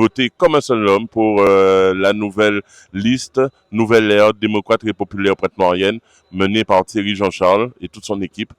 voter comme un seul homme pour la nouvelle liste, Nouvelle Ère démocrate et populaire Pointe-Noirienne, menée par Thierry Jean-Charles et toute son équipe.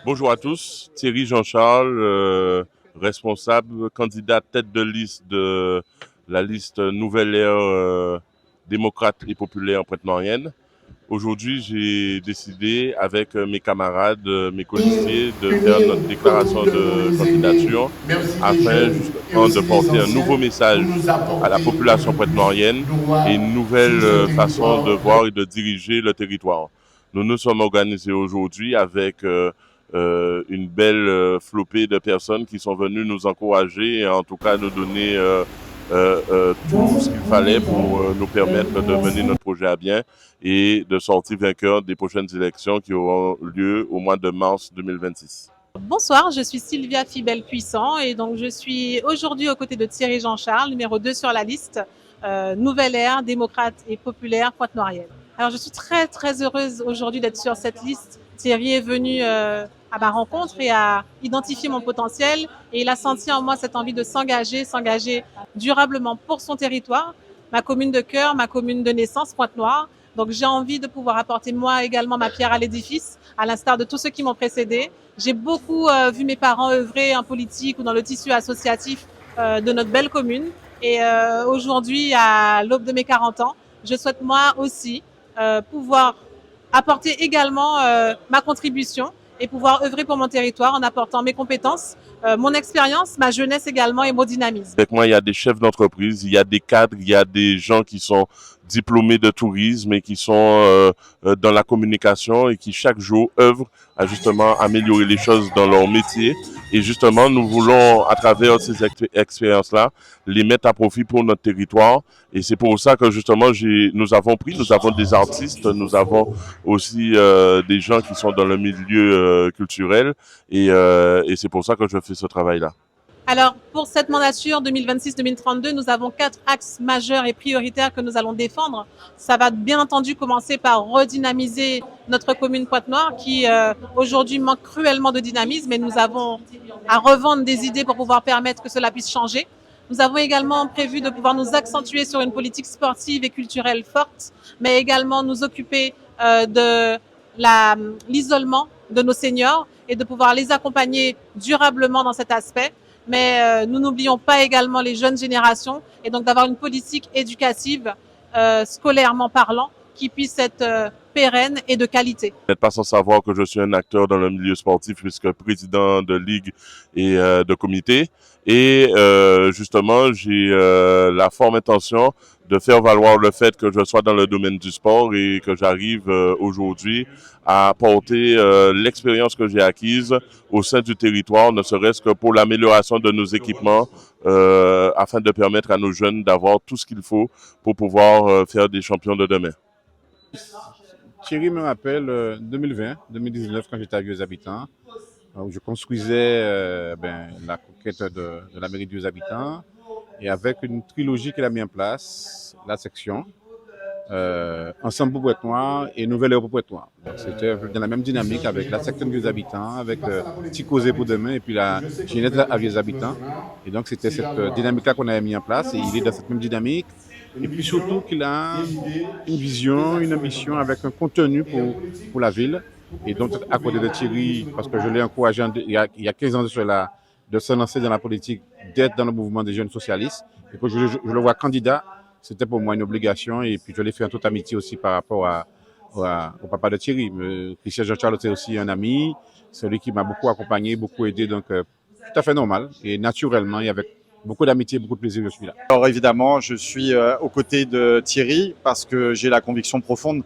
Bonjour à tous, Thierry Jean-Charles, responsable, candidat tête de liste de la liste Nouvelle Ère démocrate et populaire Pointe-Noirienne. Aujourd'hui, j'ai décidé avec mes camarades, mes colistiers, de faire notre déclaration de candidature afin justement de porter un nouveau message à la population pointe-noirienne et une nouvelle façon de voir et de diriger le territoire. Nous nous sommes organisés aujourd'hui avec une belle flopée de personnes qui sont venues nous encourager et en tout cas nous donner tout ce qu'il fallait pour nous permettre de mener notre projet à bien et de sortir vainqueur des prochaines élections qui auront lieu au mois de mars 2026. Bonsoir, je suis Sylvia Fibel-Puissant et donc je suis aujourd'hui aux côtés de Thierry Jean-Charles, numéro 2 sur la liste Nouvelle Ère, démocrate et populaire Pointe-Noirienne. Alors je suis très heureuse aujourd'hui d'être sur cette liste. Thierry est venu à ma rencontre et a identifié mon potentiel et il a senti en moi cette envie de s'engager durablement pour son territoire, ma commune de cœur, ma commune de naissance, Pointe-Noire. Donc j'ai envie de pouvoir apporter moi également ma pierre à l'édifice, à l'instar de tous ceux qui m'ont précédé. J'ai beaucoup vu mes parents œuvrer en politique ou dans le tissu associatif de notre belle commune. Et aujourd'hui, à l'aube de mes 40 ans, je souhaite moi aussi pouvoir apporter également ma contribution et pouvoir œuvrer pour mon territoire en apportant mes compétences, mon expérience, ma jeunesse également et mon dynamisme. Avec moi, il y a des chefs d'entreprise, il y a des cadres, il y a des gens qui sont diplômés de tourisme et qui sont dans la communication et qui chaque jour œuvrent à justement améliorer les choses dans leur métier. Et justement, nous voulons, à travers ces expériences-là, les mettre à profit pour notre territoire. Et c'est pour ça que justement, nous avons des artistes, nous avons aussi des gens qui sont dans le milieu culturel. Et c'est pour ça que je fais ce travail-là. Alors, pour cette mandature 2026-2032, nous avons 4 axes majeurs et prioritaires que nous allons défendre. Ça va bien entendu commencer par redynamiser notre commune Pointe-Noire qui aujourd'hui manque cruellement de dynamisme et nous avons à revendre des idées pour pouvoir permettre que cela puisse changer. Nous avons également prévu de pouvoir nous accentuer sur une politique sportive et culturelle forte, mais également nous occuper de l'isolement de nos seniors et de pouvoir les accompagner durablement dans cet aspect. Mais nous n'oublions pas également les jeunes générations et donc d'avoir une politique éducative, scolairement parlant, qui puisse être pérenne et de qualité. Vous n'êtes pas sans savoir que je suis un acteur dans le milieu sportif puisque président de ligue et de comité. Et justement, j'ai la forte intention de faire valoir le fait que je sois dans le domaine du sport et que j'arrive aujourd'hui à apporter l'expérience que j'ai acquise au sein du territoire, ne serait-ce que pour l'amélioration de nos équipements afin de permettre à nos jeunes d'avoir tout ce qu'il faut pour pouvoir faire des champions de demain. Thierry me rappelle 2020-2019 quand j'étais à Vieux Habitants, où je construisais la conquête de la mairie de Vieux Habitants et avec une trilogie qu'il a mis en place, la section, Ensemble pour Pointe-Noire et Nouvelle Ère pour Pointe-Noire. Donc c'était dans la même dynamique avec la section de Vieux Habitants, avec Petit Causé pour demain et puis la Ginette à Vieux Habitants. Et donc c'était cette dynamique-là qu'on avait mis en place et il est dans cette même dynamique. Et puis surtout qu'il a une vision, une ambition avec un contenu pour la ville. Et donc à côté de Thierry, parce que je l'ai encouragé il y a 15 ans de cela, de se lancer dans la politique, d'être dans le mouvement des jeunes socialistes. Et que je le vois candidat, c'était pour moi une obligation. Et puis je l'ai fait en toute amitié aussi par rapport au papa de Thierry. Christian Jean-Charles était aussi un ami, celui qui m'a beaucoup accompagné, beaucoup aidé. Donc tout à fait normal et naturellement et avec beaucoup d'amitié, beaucoup de plaisir, je suis là. Alors évidemment, je suis aux côtés de Thierry parce que j'ai la conviction profonde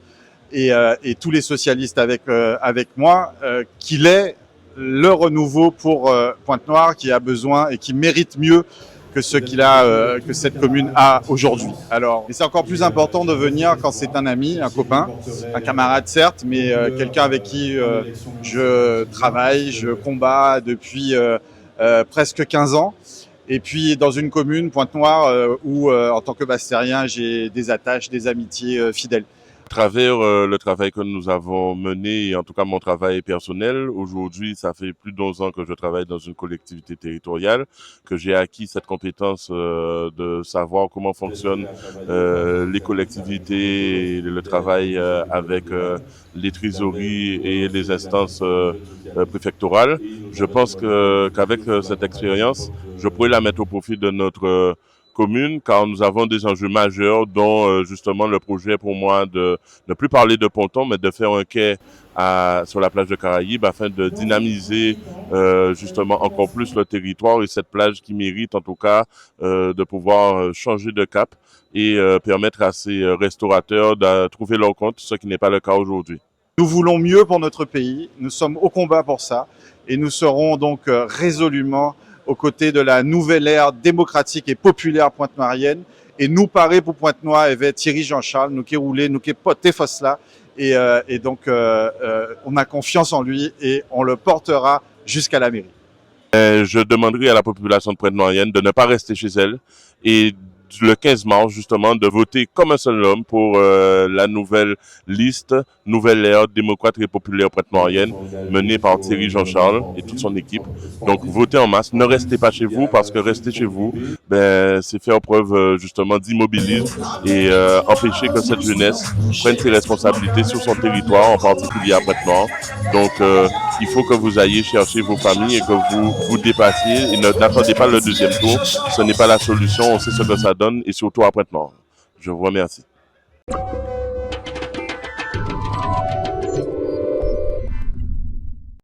et tous les socialistes avec moi qu'il est le renouveau pour Pointe-Noire qui a besoin et qui mérite mieux que ce que cette commune a aujourd'hui. Alors, c'est encore plus important de venir quand c'est un ami, un copain, un camarade certes, mais quelqu'un avec qui je travaille, je combats depuis presque 15 ans. Et puis dans une commune, Pointe-Noire, où en tant que Bastérien, j'ai des attaches, des amitiés fidèles. À travers le travail que nous avons mené, et en tout cas mon travail personnel, aujourd'hui, ça fait plus d'11 ans que je travaille dans une collectivité territoriale, que j'ai acquis cette compétence de savoir comment fonctionnent les collectivités, et le travail avec les trésoreries et les instances préfectorales. Je pense qu'avec cette expérience, je pourrais la mettre au profit de notre commune, car nous avons des enjeux majeurs, dont justement le projet pour moi de ne plus parler de ponton, mais de faire un quai sur la plage de Caraïbes afin de dynamiser justement encore plus le territoire et cette plage qui mérite en tout cas de pouvoir changer de cap et permettre à ces restaurateurs de trouver leur compte, ce qui n'est pas le cas aujourd'hui. Nous voulons mieux pour notre pays, nous sommes au combat pour ça et nous serons donc résolument aux côtés de la nouvelle ère démocratique et populaire pointe-noirienne. Et nous parler pour Pointe-Noire avec Thierry Jean-Charles, nous qui roulons, nous qui potés là. Et donc, on a confiance en lui et on le portera jusqu'à la mairie. Je demanderai à la population de Pointe-Noirienne de ne pas rester chez elle et le 15 mars, justement, de voter comme un seul homme pour la nouvelle liste, nouvelle ère démocrate et populaire pointe-noirienne, menée par Thierry Jean-Charles et toute son équipe. Donc, votez en masse. Ne restez pas chez vous, parce que rester chez vous, c'est faire preuve, justement, d'immobilisme et empêcher que cette jeunesse prenne ses responsabilités sur son territoire, en particulier à Pointe-Noire. Donc, il faut que vous ayez chercher vos familles et que vous vous dépassiez et n'attendez pas le deuxième tour. Ce n'est pas la solution. On sait ce que ça donne et surtout à Pointe-Noire. Je vous remercie.